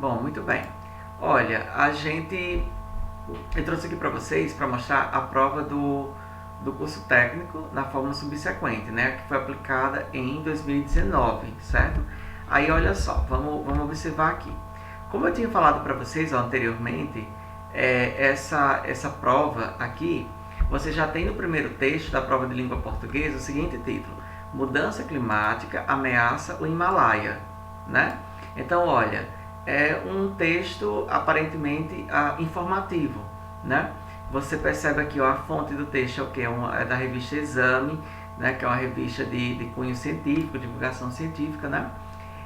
Bom, muito bem. Olha, eu trouxe aqui para vocês para mostrar a prova do curso técnico na fórmula subsequente, né, que foi aplicada em 2019, certo? Aí, olha só, vamos observar aqui. Como eu tinha falado para vocês anteriormente, essa prova aqui, você já tem no primeiro texto da prova de língua portuguesa o seguinte título: Mudança climática ameaça o Himalaia, né? Então, olha, é um texto aparentemente informativo, né? Você percebe aqui, ó, a fonte do texto é o que? É da revista Exame, né? Que é uma revista de cunho científico, divulgação científica, né?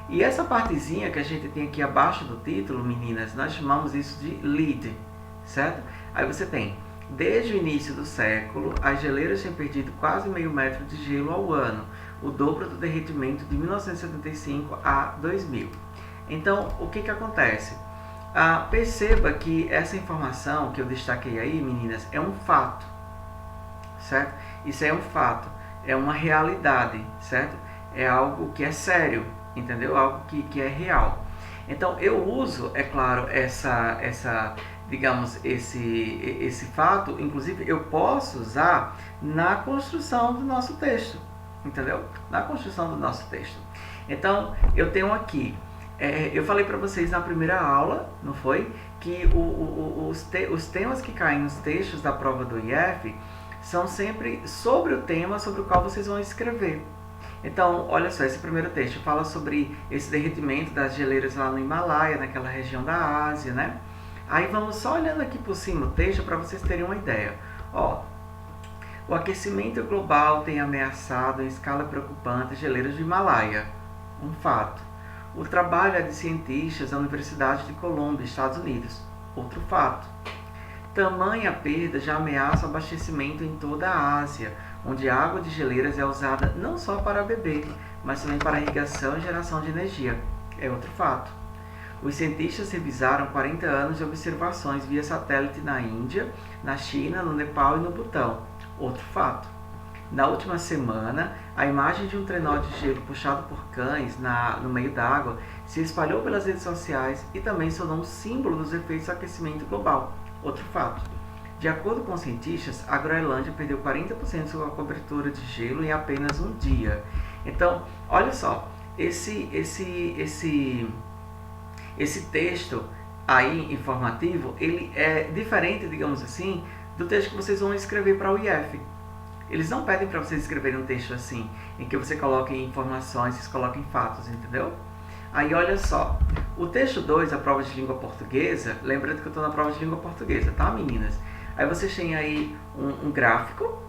E essa partezinha que a gente tem aqui abaixo do título, meninas, nós chamamos isso de lead, certo? Aí você tem: desde o início do século, as geleiras têm perdido quase meio metro de gelo ao ano, o dobro do derretimento de 1975 a 2000. Então, o que acontece? Perceba que essa informação que eu destaquei aí, meninas, é um fato, certo? Isso é um fato, é uma realidade, certo? É algo que é sério, entendeu? Algo que é real. Então, eu uso, é claro, digamos, esse fato, inclusive eu posso usar na construção do nosso texto, entendeu? Na construção do nosso texto. Então, eu tenho aqui, eu falei para vocês na primeira aula, não foi? Que os temas que caem nos textos da prova do IF são sempre sobre o tema sobre o qual vocês vão escrever. Então, olha só, esse primeiro texto fala sobre esse derretimento das geleiras lá no Himalaia, naquela região da Ásia, né? Aí vamos só olhando aqui por cima o texto para vocês terem uma ideia. Ó, o aquecimento global tem ameaçado em escala preocupante as geleiras do Himalaia. Um fato. O trabalho é de cientistas da Universidade de Colômbia, Estados Unidos. Outro fato. Tamanha perda já ameaça o abastecimento em toda a Ásia, onde a água de geleiras é usada não só para beber, mas também para irrigação e geração de energia. É outro fato. Os cientistas revisaram 40 anos de observações via satélite na Índia, na China, no Nepal e no Butão. Outro fato. Na última semana, a imagem de um trenó de gelo puxado por cães no meio da água se espalhou pelas redes sociais e também se tornou um símbolo dos efeitos do aquecimento global. Outro fato. De acordo com os cientistas, a Groenlândia perdeu 40% de sua cobertura de gelo em apenas um dia. Então, olha só, esse texto aí informativo, ele é diferente, digamos assim, do texto que vocês vão escrever para o IF. Eles não pedem para vocês escreverem um texto assim, em que você coloque informações, vocês coloquem fatos, entendeu? Aí olha só, o texto 2, a prova de língua portuguesa, lembrando que eu estou na prova de língua portuguesa, tá, meninas? Aí vocês têm aí um gráfico,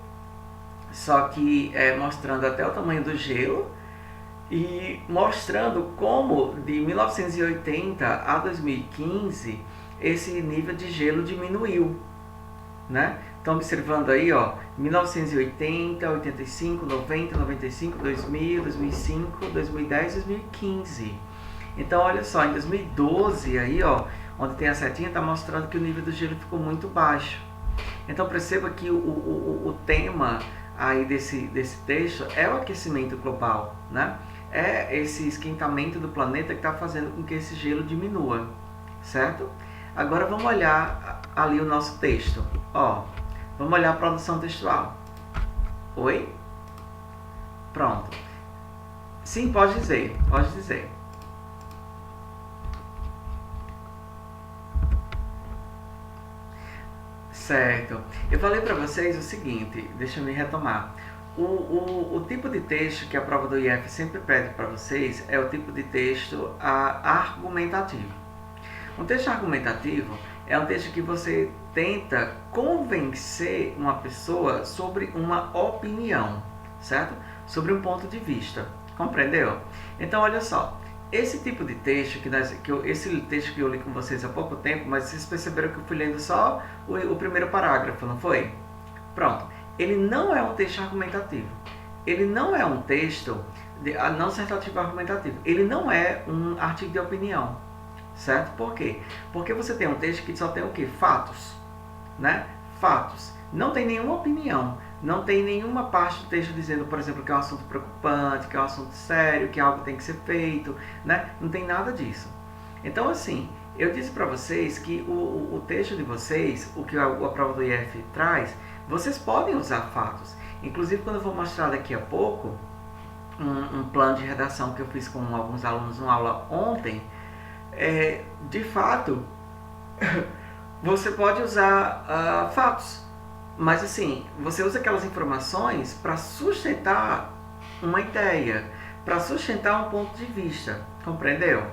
só que mostrando até o tamanho do gelo e mostrando como de 1980 a 2015 esse nível de gelo diminuiu, né? Estão observando aí, ó, 1980, 85, 90, 95, 2000, 2005, 2010, 2015. Então, olha só, em 2012 aí, ó, onde tem a setinha, está mostrando que o nível do gelo ficou muito baixo. Então, perceba que o tema aí desse texto é o aquecimento global, né? É esse esquentamento do planeta que está fazendo com que esse gelo diminua, certo? Agora vamos olhar ali o nosso texto, ó. Vamos olhar a produção textual. Oi? Pronto. Sim, pode dizer, pode dizer. Certo. Eu falei para vocês o seguinte, deixa eu me retomar. O tipo de texto que a prova do IF sempre pede para vocês é o tipo de texto argumentativo. Um texto argumentativo é um texto que você tenta convencer uma pessoa sobre uma opinião, certo? Sobre um ponto de vista, compreendeu? Então, olha só, esse tipo de texto, esse texto que eu li com vocês há pouco tempo, mas vocês perceberam que eu fui lendo só o primeiro parágrafo, não foi? Pronto, ele não é um texto argumentativo, ele não é um texto não dissertativo argumentativo, ele não é um artigo de opinião, certo? Por quê? Porque você tem um texto que só tem o quê? Fatos, né? Fatos. Não tem nenhuma opinião, não tem nenhuma parte do texto dizendo, por exemplo, que é um assunto preocupante, que é um assunto sério, que algo tem que ser feito, né? Não tem nada disso. Então, assim, eu disse para vocês que o texto de vocês, o que a prova do IF traz, vocês podem usar fatos. Inclusive, quando eu vou mostrar daqui a pouco um plano de redação que eu fiz com alguns alunos numa aula ontem, de fato, você pode usar fatos. Mas assim, você usa aquelas informações para sustentar uma ideia, para sustentar um ponto de vista, compreendeu?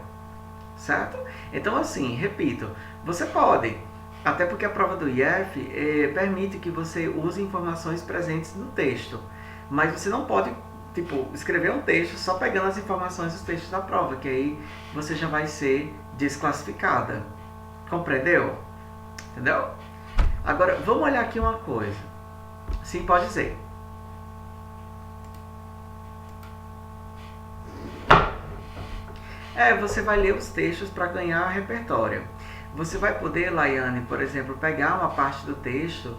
Certo? Então assim, repito, você pode, até porque a prova do IF permite que você use informações presentes no texto, mas você não pode, tipo, escrever um texto só pegando as informações dos textos da prova, que aí você já vai ser desclassificada, compreendeu? Entendeu? Agora, vamos olhar aqui uma coisa. Sim, pode dizer. Você vai ler os textos para ganhar repertório. Você vai poder, Laiane, por exemplo, pegar uma parte do texto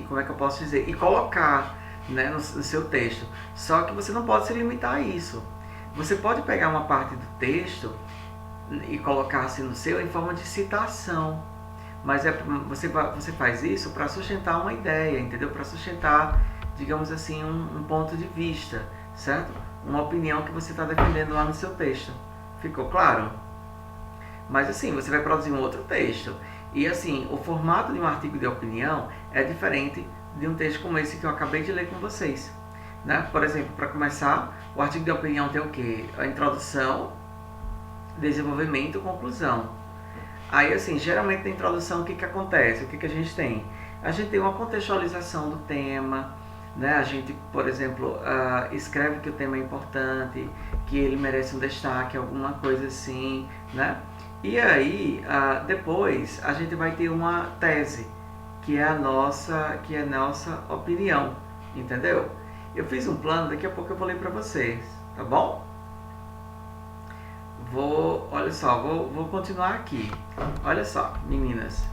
como é que eu posso dizer? E colocar, né, no seu texto. Só que você não pode se limitar a isso. Você pode pegar uma parte do texto e colocar assim no seu em forma de citação. Mas você faz isso para sustentar uma ideia, entendeu? Para sustentar, digamos assim, um ponto de vista, certo? Uma opinião que você está defendendo lá no seu texto. Ficou claro? Mas assim, você vai produzir um outro texto. E assim, o formato de um artigo de opinião é diferente de um texto como esse que eu acabei de ler com vocês, né? Por exemplo, para começar, o artigo de opinião tem o quê? A introdução, desenvolvimento, conclusão. Aí, assim, geralmente na introdução, o que acontece? O que a gente tem? A gente tem uma contextualização do tema, né? A gente, por exemplo, escreve que o tema é importante, que ele merece um destaque, alguma coisa assim, né? E aí, depois, a gente vai ter uma tese, que é a nossa opinião, entendeu? Eu fiz um plano, daqui a pouco eu vou ler para vocês, tá bom? Olha só, vou continuar aqui. Olha só, meninas.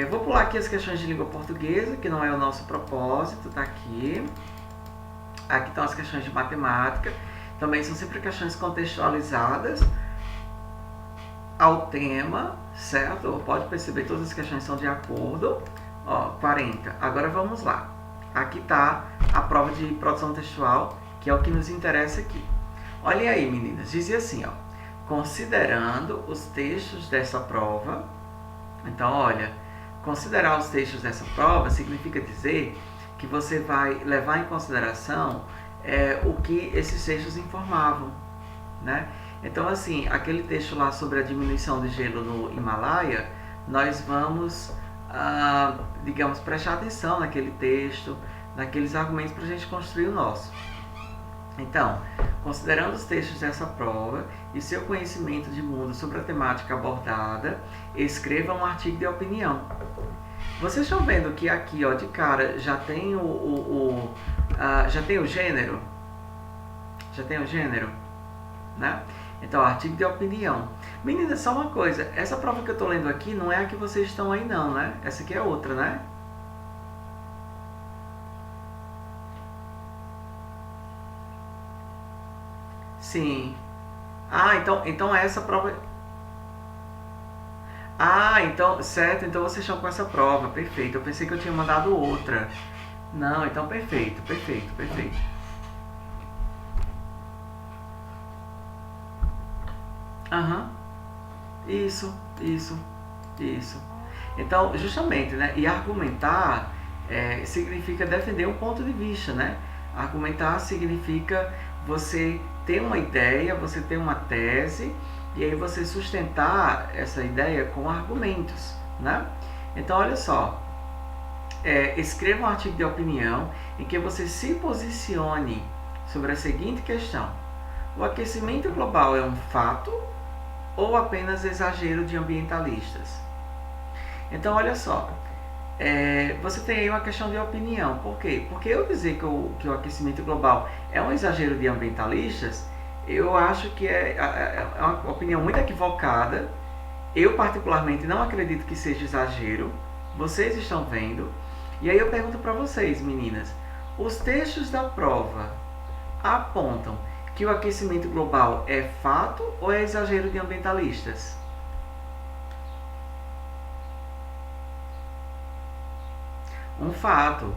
Vou pular aqui as questões de língua portuguesa, que não é o nosso propósito, tá aqui. Aqui estão as questões de matemática. Também são sempre questões contextualizadas ao tema, certo? Pode perceber, todas as questões são de acordo. Ó, 40. Agora vamos lá. Aqui está a prova de produção textual, que é o que nos interessa aqui. Olhem aí, meninas, dizia assim, ó, considerando os textos dessa prova. Então, olha, considerar os textos dessa prova significa dizer que você vai levar em consideração o que esses textos informavam, né? Então, assim, aquele texto lá sobre a diminuição de gelo no Himalaia, nós vamos, digamos, prestar atenção naquele texto, naqueles argumentos para a gente construir o nosso. Então, considerando os textos dessa prova e seu conhecimento de mundo sobre a temática abordada, escreva um artigo de opinião. Vocês estão vendo que aqui, ó, de cara, já tem já tem o gênero? Já tem o gênero, né? Então, artigo de opinião. Meninas, só uma coisa, essa prova que eu estou lendo aqui não é a que vocês estão aí não, né? Essa aqui é outra, né? Sim. Então essa prova... então, certo, então vocês estão com essa prova, perfeito. Eu pensei que eu tinha mandado outra. Não, então perfeito. Aham. Isso. Então, justamente, né? E argumentar significa defender um ponto de vista, né? Argumentar significa você ter uma ideia, você ter uma tese, e aí você sustentar essa ideia com argumentos, né? Então, olha só, escreva um artigo de opinião em que você se posicione sobre a seguinte questão: o aquecimento global é um fato ou apenas exagero de ambientalistas? Então, olha só, você tem aí uma questão de opinião. Por quê? Porque eu dizer que o aquecimento global é um exagero de ambientalistas, eu acho que é uma opinião muito equivocada. Eu particularmente não acredito que seja exagero. Vocês estão vendo. E aí eu pergunto para vocês, meninas, os textos da prova apontam que o aquecimento global é fato ou é exagero de ambientalistas? Um fato.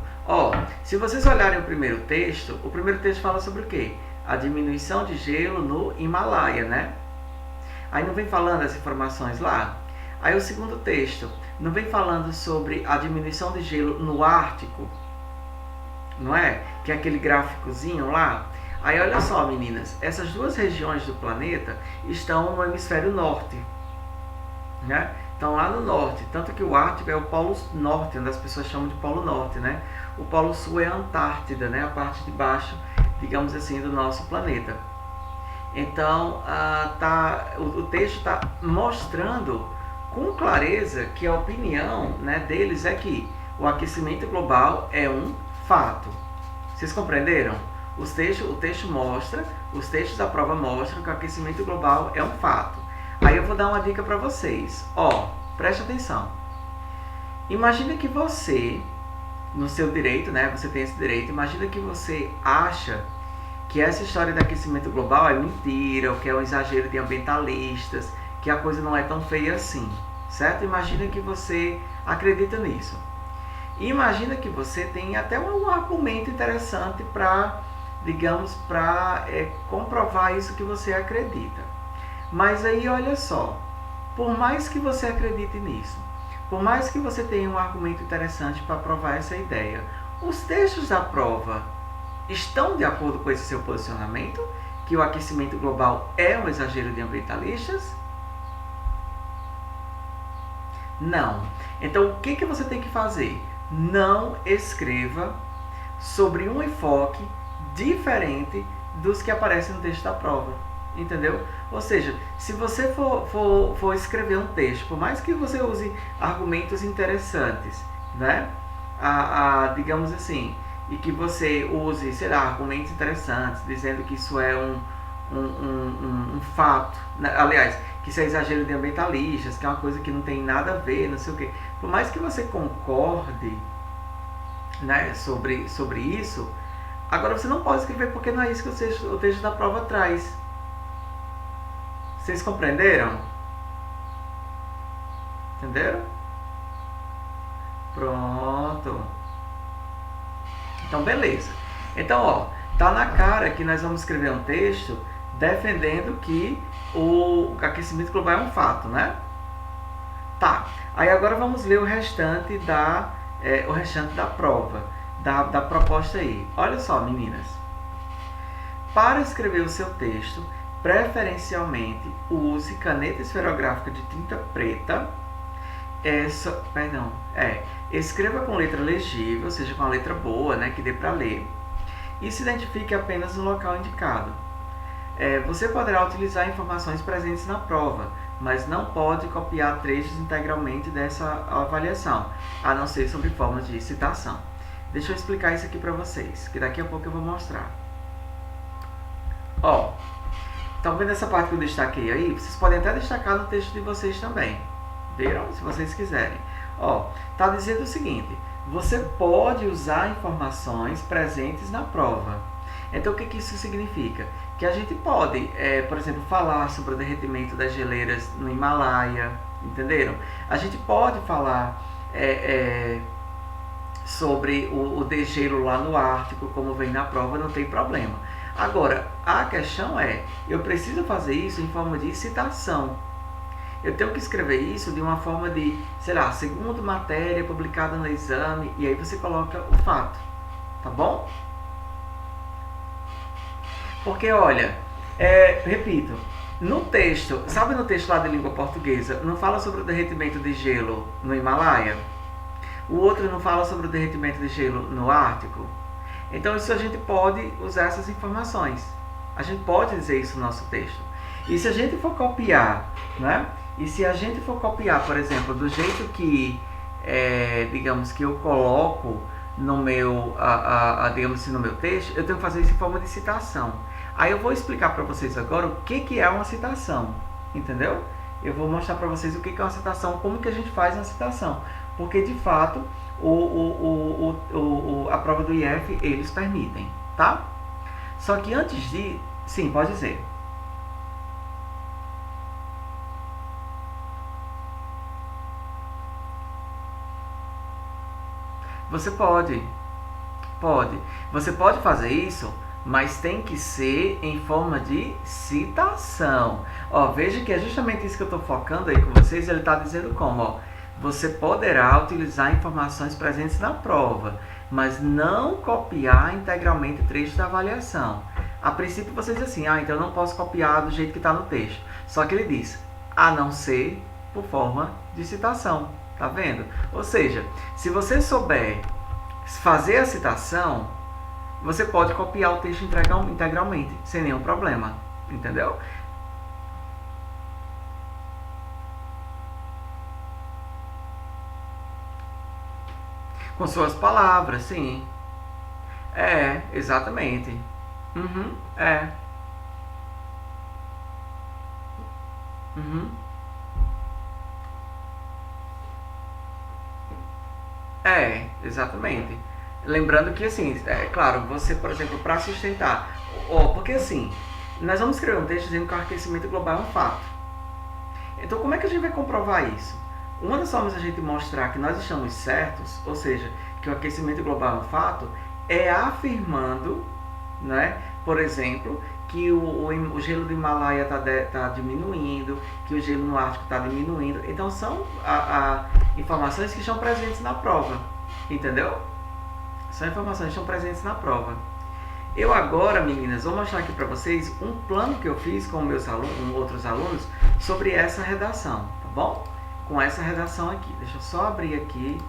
Se vocês olharem o primeiro texto fala sobre o quê? A diminuição de gelo no Himalaia, né? Aí não vem falando as informações lá? Aí o segundo texto não vem falando sobre a diminuição de gelo no Ártico, não é? Que é aquele gráficozinho lá. Aí olha só, meninas, essas duas regiões do planeta estão no hemisfério norte, né? Estão lá no norte, tanto que o Ártico é o polo norte, onde as pessoas chamam de polo norte, né? O polo sul é a Antártida, né? A parte de baixo, digamos assim, do nosso planeta. Então, o texto está mostrando com clareza que a opinião, né, deles é que o aquecimento global é um fato. Vocês compreenderam? O texto mostra, os textos da prova mostram que o aquecimento global é um fato. Aí eu vou dar uma dica para vocês. Preste atenção. Imagina que você, no seu direito, né, você tem esse direito, imagina que você acha que essa história de aquecimento global é mentira, ou que é um exagero de ambientalistas, que a coisa não é tão feia assim, certo? Imagina que você acredita nisso. E imagina que você tem até um argumento interessante para, digamos, comprovar isso que você acredita. Mas aí, olha só, por mais que você acredite nisso, por mais que você tenha um argumento interessante para provar essa ideia, os textos da prova estão de acordo com esse seu posicionamento, que o aquecimento global é um exagero de ambientalistas? Não. Então, o que você tem que fazer? Não escreva sobre um enfoque diferente dos que aparecem no texto da prova. Entendeu? Ou seja, se você for escrever um texto, por mais que você use argumentos interessantes, né? Digamos assim, e que você use, sei lá, argumentos interessantes, dizendo que isso é um fato, né? Aliás, que isso é exagero de ambientalistas, que é uma coisa que não tem nada a ver, não sei o quê. Por mais que você concorde, né, sobre isso, agora você não pode escrever porque não é isso que o texto da prova traz. Vocês compreenderam? Entenderam? Pronto. Então, beleza. Então, tá na cara que nós vamos escrever um texto defendendo que o aquecimento global é um fato, né? Tá. Aí agora vamos ler o restante da prova, da proposta aí. Olha só, meninas. Para escrever o seu texto, preferencialmente use caneta esferográfica de tinta preta. Escreva com letra legível, ou seja, com a letra boa, né, que dê para ler. E se identifique apenas no local indicado. Você poderá utilizar informações presentes na prova, mas não pode copiar trechos integralmente dessa avaliação, a não ser sob formas de citação. Deixa eu explicar isso aqui para vocês, que daqui a pouco eu vou mostrar. Estão vendo essa parte que eu destaquei aí? Vocês podem até destacar no texto de vocês também. Viram? Se vocês quiserem. Está dizendo o seguinte: você pode usar informações presentes na prova. Então, o que isso significa? Que a gente pode, por exemplo, falar sobre o derretimento das geleiras no Himalaia, entenderam? A gente pode falar sobre o degelo lá no Ártico, como vem na prova, não tem problema. Agora, a questão eu preciso fazer isso em forma de citação. Eu tenho que escrever isso de uma forma de, sei lá, segundo matéria publicada no exame, e aí você coloca o fato, tá bom? Porque, olha, repito, no texto, sabe no texto lá de língua portuguesa, não fala sobre o derretimento de gelo no Himalaia? O outro não fala sobre o derretimento de gelo no Ártico? Então, isso a gente pode usar essas informações. A gente pode dizer isso no nosso texto. E se a gente for copiar, né? E se a gente for copiar, por exemplo, do jeito que, digamos, que eu coloco no meu, digamos assim, no meu texto, eu tenho que fazer isso em forma de citação. Aí eu vou explicar para vocês agora o que é uma citação, entendeu? Eu vou mostrar para vocês o que é uma citação, como que a gente faz uma citação. Porque, de fato, a prova do IF, eles permitem, tá? Só que antes Sim, pode dizer. Você pode. Pode. Você pode fazer isso, mas tem que ser em forma de citação. Ó, veja que é justamente isso que eu estou focando aí com vocês. Ele está dizendo como, ó, você poderá utilizar informações presentes na prova, mas não copiar integralmente o trecho da avaliação. A princípio você diz assim, então eu não posso copiar do jeito que está no texto. Só que ele diz, a não ser por forma de citação. Tá vendo? Ou seja, se você souber fazer a citação, você pode copiar o texto integralmente, sem nenhum problema. Entendeu? Com suas palavras, sim. É, exatamente. Uhum, é. Uhum. É, exatamente. Lembrando que, assim, é claro, você, por exemplo, para sustentar, porque assim, nós vamos escrever um texto dizendo que o aquecimento global é um fato. Então, como é que a gente vai comprovar isso? Uma das formas de a gente mostrar que nós estamos certos, ou seja, que o aquecimento global é um fato, é afirmando, né, por exemplo, que o gelo do Himalaia está diminuindo, que o gelo no Ártico está diminuindo. Então, são informações que estão presentes na prova, entendeu? São informações que estão presentes na prova. Eu agora, meninas, vou mostrar aqui para vocês um plano que eu fiz com meus alunos, com outros alunos, sobre essa redação, tá bom? Com essa redação aqui. Deixa eu só abrir aqui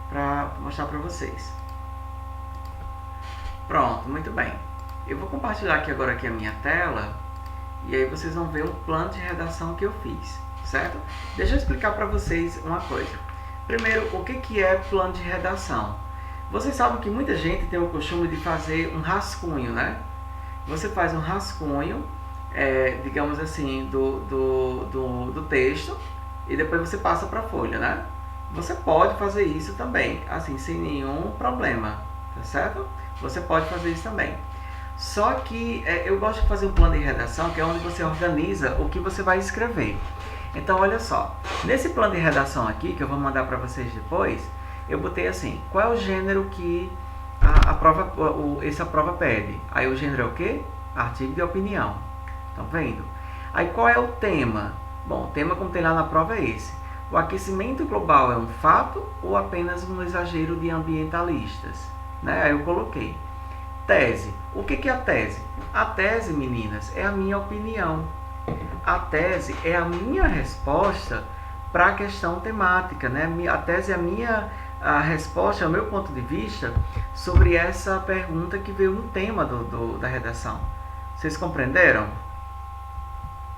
para mostrar para vocês. Pronto, muito bem. Eu vou compartilhar aqui agora a minha tela e aí vocês vão ver um plano de redação que eu fiz, certo? Deixa eu explicar para vocês uma coisa. Primeiro, o que é plano de redação? Vocês sabem que muita gente tem o costume de fazer um rascunho, né? Você faz um rascunho, digamos assim, do texto e depois você passa para a folha, né? Você pode fazer isso também, assim, sem nenhum problema, tá certo? Você pode fazer isso também. Só que eu gosto de fazer um plano de redação, que é onde você organiza o que você vai escrever. Então, olha só, nesse plano de redação aqui, que eu vou mandar para vocês depois, eu botei assim, qual é o gênero que essa prova pede? Aí o gênero é o quê? Artigo de opinião. Estão vendo? Aí qual é o tema? Bom, o tema como tem lá na prova é esse. O aquecimento global é um fato ou apenas um exagero de ambientalistas? Né? Aí eu coloquei. Tese. O que é a tese? A tese, meninas, é a minha opinião. A tese é a minha resposta para a questão temática. Né? A tese é a resposta, é o meu ponto de vista sobre essa pergunta que veio no tema da redação. Vocês compreenderam?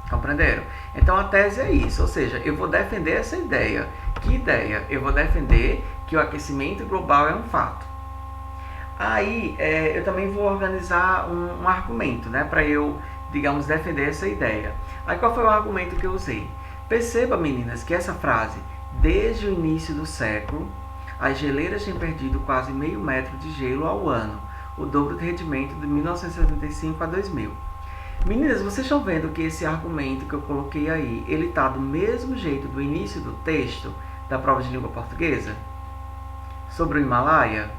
Compreenderam? Então a tese é isso, ou seja, eu vou defender essa ideia. Que ideia? Eu vou defender que o aquecimento global é um fato. Aí eu também vou organizar um argumento, né, para eu, digamos, defender essa ideia. Aí qual foi o argumento que eu usei? Perceba, meninas, que essa frase, desde o início do século, as geleiras têm perdido quase meio metro de gelo ao ano, o dobro do rendimento de 1975 a 2000. Meninas, vocês estão vendo que esse argumento que eu coloquei aí, ele está do mesmo jeito do início do texto da prova de língua portuguesa? Sobre o Himalaia?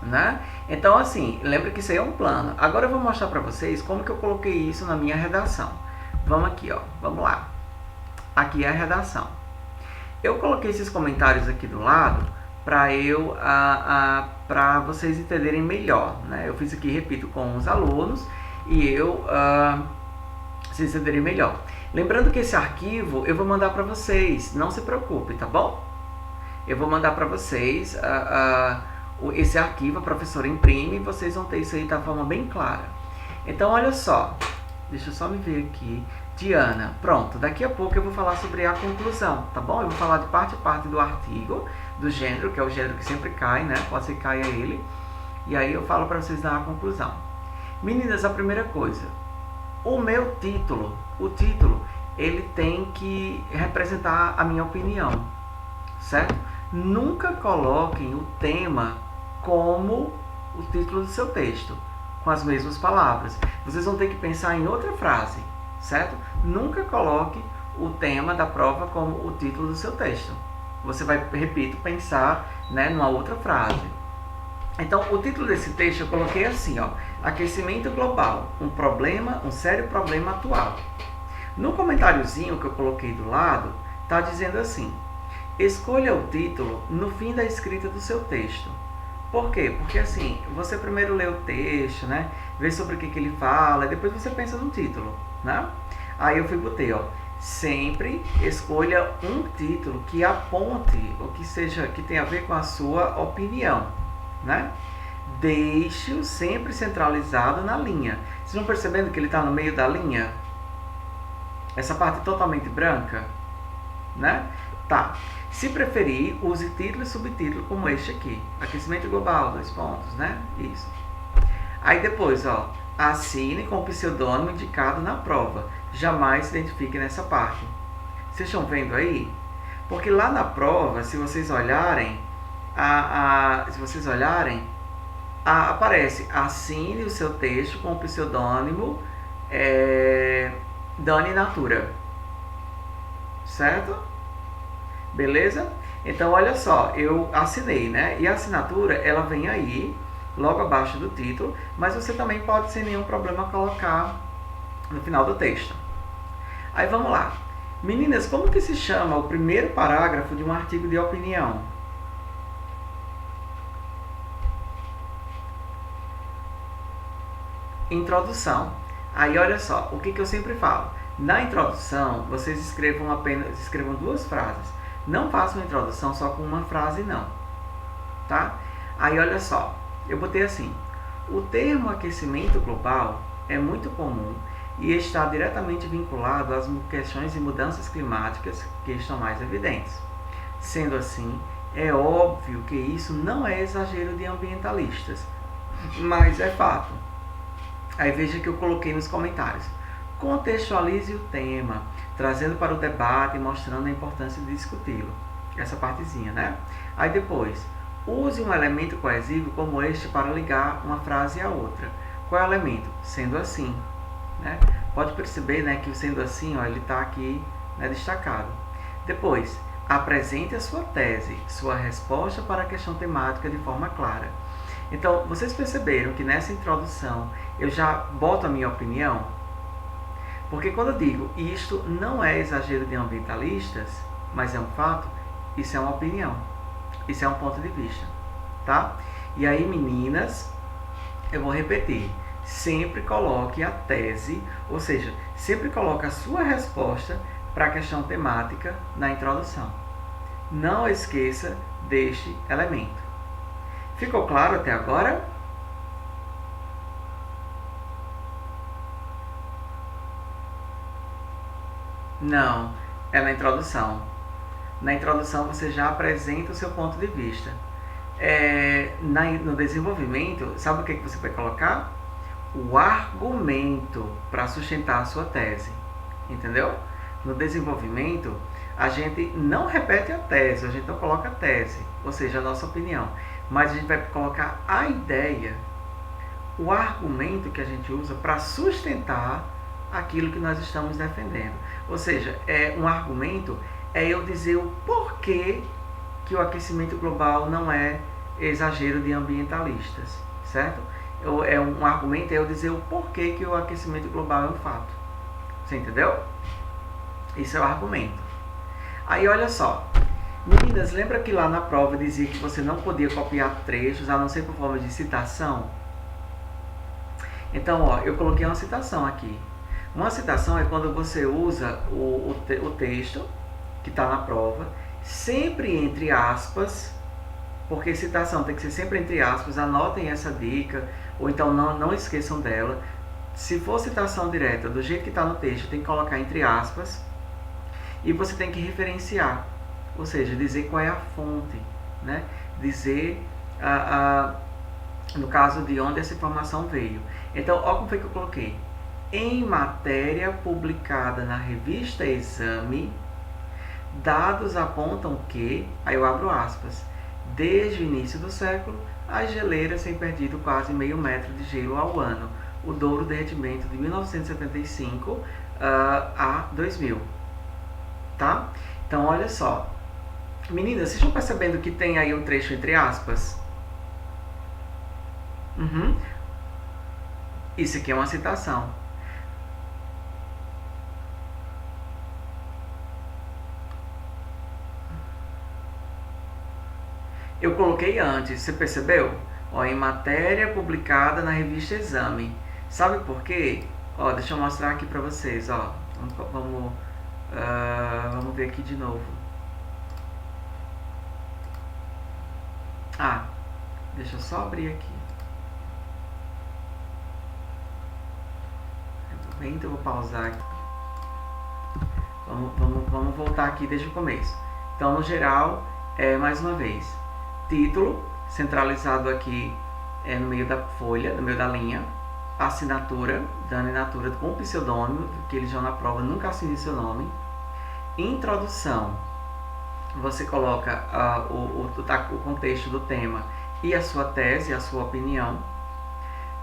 Né? Então, assim, lembra que isso aí é um plano. Agora eu vou mostrar para vocês como que eu coloquei isso na minha redação. Vamos aqui, ó. Vamos lá. Aqui é a redação. Eu coloquei esses comentários aqui do lado para vocês entenderem melhor, né? Eu fiz aqui, repito, com os alunos e vocês entenderem melhor. Lembrando que esse arquivo eu vou mandar para vocês, não se preocupe, tá bom? Eu vou mandar para vocês esse arquivo, a professora imprime e vocês vão ter isso aí da forma bem clara. Então, olha só, deixa eu só me ver aqui. Diana, pronto, daqui a pouco eu vou falar sobre a conclusão, tá bom? Eu vou falar de parte a parte do artigo, do gênero, que é o gênero que sempre cai, né? Pode ser que caia ele. E aí eu falo para vocês dar a conclusão. Meninas, a primeira coisa, o meu título, ele tem que representar a minha opinião, certo? Nunca coloquem o tema como o título do seu texto. com as mesmas palavras. Vocês vão ter que pensar em outra frase, certo? Nunca coloque o tema da prova como o título do seu texto. Você vai, repito, pensar, né, numa outra frase. Então, o título desse texto eu coloquei assim, ó, aquecimento global, um sério problema atual. No comentáriozinho que eu coloquei do lado, está dizendo assim: escolha o título no fim da escrita do seu texto. Por quê? Porque assim, você primeiro lê o texto, né? Vê sobre o que ele fala, e depois você pensa no título, né? Aí eu botei, ó, sempre escolha um título que aponte, ou que seja, que tenha a ver com a sua opinião, né? Deixe-o sempre centralizado na linha. Vocês estão percebendo que ele está no meio da linha? Essa parte totalmente branca, né? Tá. Se preferir, use título e subtítulo como este aqui. Aquecimento global, 2 pontos, né? Isso. Aí depois, ó, assine com o pseudônimo indicado na prova. Jamais se identifique nessa parte. Vocês estão vendo aí? Porque lá na prova, se vocês olharem, aparece: assine o seu texto com o pseudônimo Dani Natura. Certo? Beleza? Então, olha só, eu assinei, né? E a assinatura, ela vem aí, logo abaixo do título, mas você também pode, sem nenhum problema, colocar no final do texto. Aí, vamos lá. Meninas, como que se chama o primeiro parágrafo de um artigo de opinião? Introdução. Aí, olha só, o que eu sempre falo. Na introdução, vocês escrevam 2 frases. Não façam uma introdução só com uma frase, não. Tá? Aí, olha só. Eu botei assim: o termo aquecimento global é muito comum e está diretamente vinculado às questões de mudanças climáticas que estão mais evidentes. Sendo assim, é óbvio que isso não é exagero de ambientalistas, mas é fato. Aí veja que eu coloquei nos comentários: contextualize o tema, trazendo para o debate e mostrando a importância de discuti-lo. Essa partezinha, né? Aí depois, use um elemento coesivo como este para ligar uma frase à outra. Qual é o elemento? Sendo assim. Né? Pode perceber, né, que o sendo assim, ó, ele está aqui, né, destacado. Depois, apresente a sua tese, sua resposta para a questão temática de forma clara. Então, vocês perceberam que nessa introdução eu já boto a minha opinião? Porque quando eu digo isto não é exagero de ambientalistas, mas é um fato, isso é uma opinião. Isso é um ponto de vista. Tá? E aí, meninas, eu vou repetir. Sempre coloque a tese, ou seja, sempre coloque a sua resposta para a questão temática na introdução. Não esqueça deste elemento. Ficou claro até agora? Não, é na introdução. Na introdução você já apresenta o seu ponto de vista. No desenvolvimento, sabe o que você vai colocar? O argumento para sustentar a sua tese. Entendeu? No desenvolvimento, a gente não repete a tese, a gente não coloca a tese, ou seja, a nossa opinião, mas a gente vai colocar a ideia, o argumento que a gente usa para sustentar aquilo que nós estamos defendendo. Ou seja, um argumento é eu dizer o porquê que o aquecimento global não é exagero de ambientalistas, certo? Um argumento é eu dizer o porquê que o aquecimento global é um fato. Você entendeu? Isso é o argumento. Aí olha só, meninas, lembra que lá na prova dizia que você não podia copiar trechos, a não ser por forma de citação? Então, ó, eu coloquei uma citação aqui. Uma citação é quando você usa o texto que está na prova, sempre entre aspas, porque citação tem que ser sempre entre aspas, anotem essa dica, ou então não esqueçam dela. Se for citação direta, do jeito que está no texto, tem que colocar entre aspas, e você tem que referenciar, ou seja, dizer qual é a fonte, né? Dizer, no caso, de onde essa informação veio. Então, olha como foi que eu coloquei. Em matéria publicada na revista Exame, dados apontam que, aí eu abro aspas, Desde o início do século, as geleiras têm perdido quase meio metro de gelo ao ano. O Douro derretimento de 1975 a 2000. Tá? Então, olha só. Meninas, vocês estão percebendo que tem aí um trecho entre aspas? Isso aqui é uma citação. Eu coloquei antes, você percebeu? Ó, em matéria publicada na revista Exame. Sabe por quê? Ó, deixa eu mostrar aqui pra vocês, ó. Vamos ver aqui de novo. Deixa eu só abrir aqui. Então eu vou pausar aqui. Vamos voltar aqui desde o começo. Então, no geral, mais uma vez, título centralizado aqui no meio da folha, no meio da linha. Assinatura, Dani Natura com pseudônimo, que eles já na prova nunca assinem seu nome. Introdução, você coloca o contexto do tema e a sua tese, a sua opinião.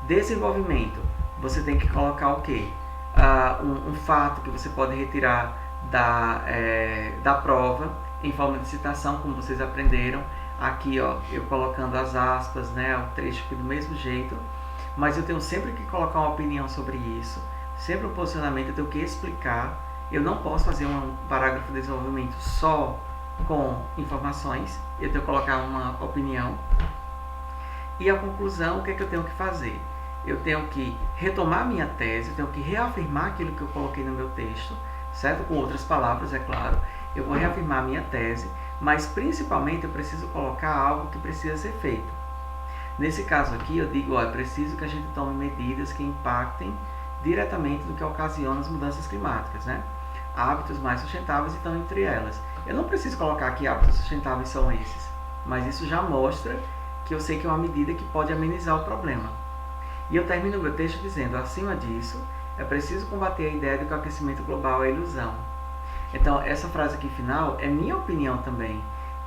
Desenvolvimento, você tem que colocar o quê? Um fato que você pode retirar da prova em forma de citação, como vocês aprenderam. Aqui, ó, eu colocando as aspas, né, o trecho aqui do mesmo jeito, mas eu tenho sempre que colocar uma opinião sobre isso, sempre um posicionamento, eu tenho que explicar. Eu não posso fazer um parágrafo de desenvolvimento só com informações, eu tenho que colocar uma opinião. E a conclusão, o que é que eu tenho que fazer? Eu tenho que retomar minha tese, eu tenho que reafirmar aquilo que eu coloquei no meu texto, certo? Com outras palavras, é claro. Eu vou reafirmar minha tese, mas principalmente eu preciso colocar algo que precisa ser feito. Nesse caso aqui, eu digo, é preciso que a gente tome medidas que impactem diretamente no que ocasiona as mudanças climáticas, né? Hábitos mais sustentáveis estão entre elas. Eu não preciso colocar que hábitos sustentáveis são esses, mas isso já mostra que eu sei que é uma medida que pode amenizar o problema. E eu termino meu texto dizendo, acima disso, é preciso combater a ideia de que o aquecimento global é ilusão. Então, essa frase aqui final é minha opinião também,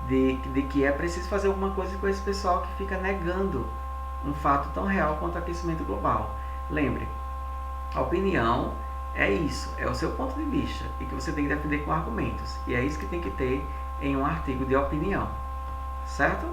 de que é preciso fazer alguma coisa com esse pessoal que fica negando um fato tão real quanto o aquecimento global. Lembre, a opinião é isso, é o seu ponto de vista, e que você tem que defender com argumentos. E é isso que tem que ter em um artigo de opinião, certo?